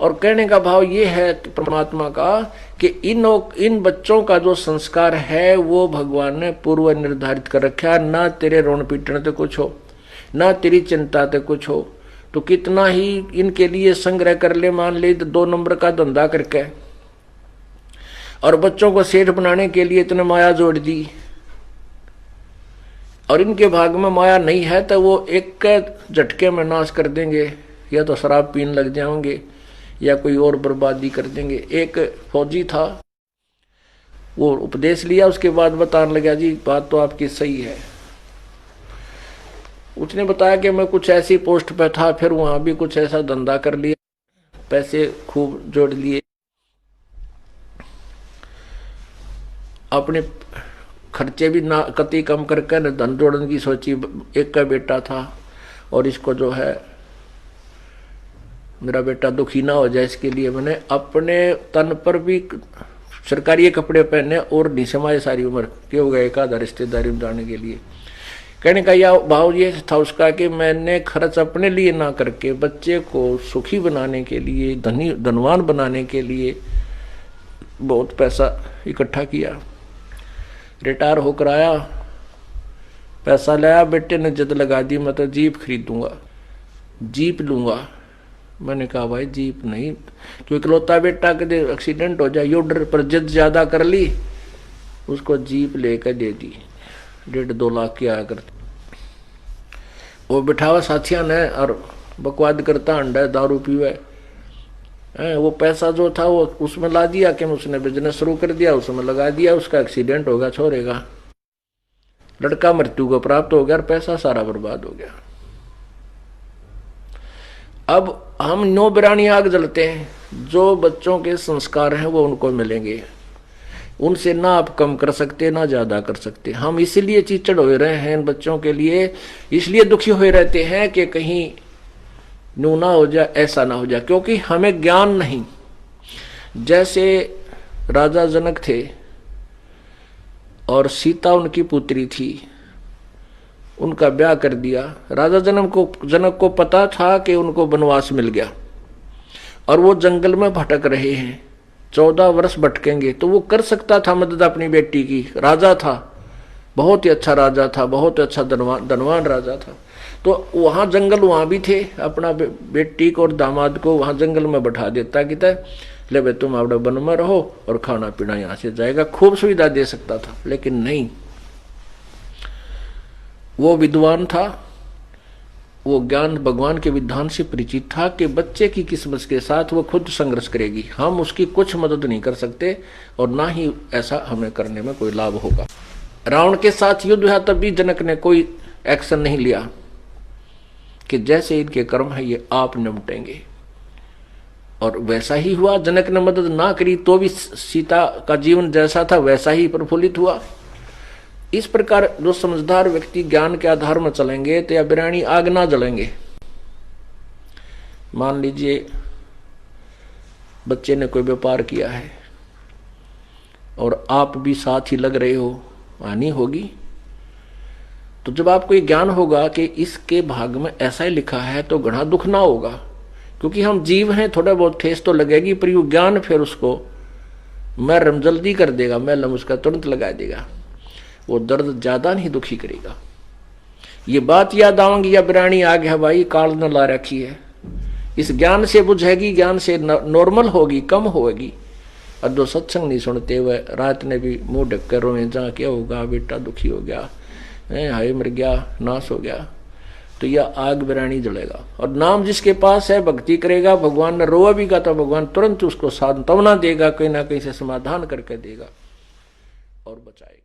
और कहने का भाव ये है परमात्मा का कि इन बच्चों का जो संस्कार है वो भगवान ने पूर्व निर्धारित कर रखा, ना तेरे रोन पीटने से कुछ हो, ना तेरी चिंता से कुछ हो, तो कितना ही इनके लिए संग्रह कर ले, मान ले 2 नंबर का धंधा करके, और बच्चों को सेठ बनाने के लिए इतने माया जोड़ दी, और इनके भाग में माया नहीं है तो वो एक झटके में नाश कर देंगे, या तो शराब पीने लग जाएंगे या कोई और बर्बादी कर देंगे। एक फौजी था, वो उपदेश लिया, उसके बाद बताने लगा जी बात तो आपकी सही है। उसने बताया कि मैं कुछ ऐसी पोस्ट पे था, फिर वहां भी कुछ ऐसा धंधा कर लिया, पैसे खूब जोड़ लिए, अपने खर्चे भी ना कति कम करके न धन जोड़ने की सोची। एक का बेटा था और इसको जो है मेरा बेटा दुखी ना हो जाए इसके लिए मैंने अपने तन पर भी सरकारी कपड़े पहने और नहीं समाये सारी उम्र के हो गए, एक आधा रिश्तेदारी में जाने के लिए। कहने का यह भाव ये था उसका कि मैंने खर्च अपने लिए ना करके बच्चे को सुखी बनाने के लिए, धनवान बनाने के लिए बहुत पैसा इकट्ठा किया। रिटायर होकर आया, पैसा लाया, बेटे ने जिद लगा दी मैं तो जीप खरीदूंगा, जीप लूंगा। मैंने कहा भाई जीप नहीं, क्योंकि इकलौता बेटा कदे एक्सीडेंट हो जाए, योडर पर जिद ज्यादा कर ली, उसको जीप लेकर दे दी। 1.5-2 लाख की आया करती। वो बिठावा साथिया ने और बकवाद करता, अंडा दारू पीवे। वो पैसा जो था वो उसमें ला दिया कि उसने बिजनेस शुरू कर दिया, उसमें लगा दिया, उसका एक्सीडेंट होगा, छोड़ेगा, लड़का मृत्यु को प्राप्त हो गया और पैसा सारा बर्बाद हो गया। अब हम 9 बिरानी आग जलते हैं, जो बच्चों के संस्कार हैं वो उनको मिलेंगे, उनसे ना आप कम कर सकते ना ज्यादा कर सकते। हम इसीलिए चिचड़ हो रहे हैं इन बच्चों के लिए, इसलिए दुखी हुए रहते हैं कि कहीं न्यू ना हो जाए, ऐसा ना हो जाए, क्योंकि हमें ज्ञान नहीं। जैसे राजा जनक थे और सीता उनकी पुत्री थी, उनका ब्याह कर दिया। राजा जनक को पता था कि उनको वनवास मिल गया और वो जंगल में भटक रहे हैं, 14 वर्ष भटकेंगे, तो वो कर सकता था मदद अपनी बेटी की। राजा था, बहुत ही अच्छा राजा था, बहुत अच्छा धनवान राजा था। तो वहां जंगल वहां भी थे, अपना बेटी को और दामाद को वहां जंगल में बैठा देता कि ले बे तुम अपने वन में रहो और खाना पीना यहां से जाएगा, खूब सुविधा दे सकता था, लेकिन नहीं। वो विद्वान था, वो ज्ञान भगवान के विधान से परिचित था कि बच्चे की किस्मत के साथ वो खुद संघर्ष करेगी, हम उसकी कुछ मदद नहीं कर सकते और ना ही ऐसा हमें करने में कोई लाभ होगा। रावण के साथ युद्ध हुआ तब भी जनक ने कोई एक्शन नहीं लिया कि जैसे इनके कर्म है ये आप निपटेंगे, और वैसा ही हुआ। जनक ने मदद ना करी तो भी सीता का जीवन जैसा था वैसा ही प्रफुल्लित हुआ। इस प्रकार जो समझदार व्यक्ति ज्ञान के आधार में चलेंगे तो या बिरानी आग ना जलेंगे। मान लीजिए बच्चे ने कोई व्यापार किया है और आप भी साथ ही लग रहे हो, हानि होगी। तो जब आपको ये ज्ञान होगा कि इसके भाग में ऐसा ही लिखा है तो घना दुख ना होगा, क्योंकि हम जीव हैं, थोड़ा बहुत ठेस तो लगेगी, पर यू ज्ञान फिर उसको मरहम जल्दी कर देगा, महलम उसका तुरंत लगा देगा, वो दर्द ज्यादा नहीं दुखी करेगा। ये बात याद आऊंगी या बिरानी आ गया भाई काल न ला रखी है, इस ज्ञान से बुझेगी, ज्ञान से नॉर्मल होगी, कम होगी। और जो सत्संग नहीं सुनते हुए रात ने भी मुंह ढक कर रोए, जा क्या होगा बेटा दुखी हो गया, हाय मर गया, नाश हो गया, तो यह आग बिरानी जलेगा। और नाम जिसके पास है भक्ति करेगा, भगवान ने रोआ भी का तो भगवान तुरंत उसको सांत्वना देगा, कहीं ना कहीं से समाधान करके देगा और बचाएगा।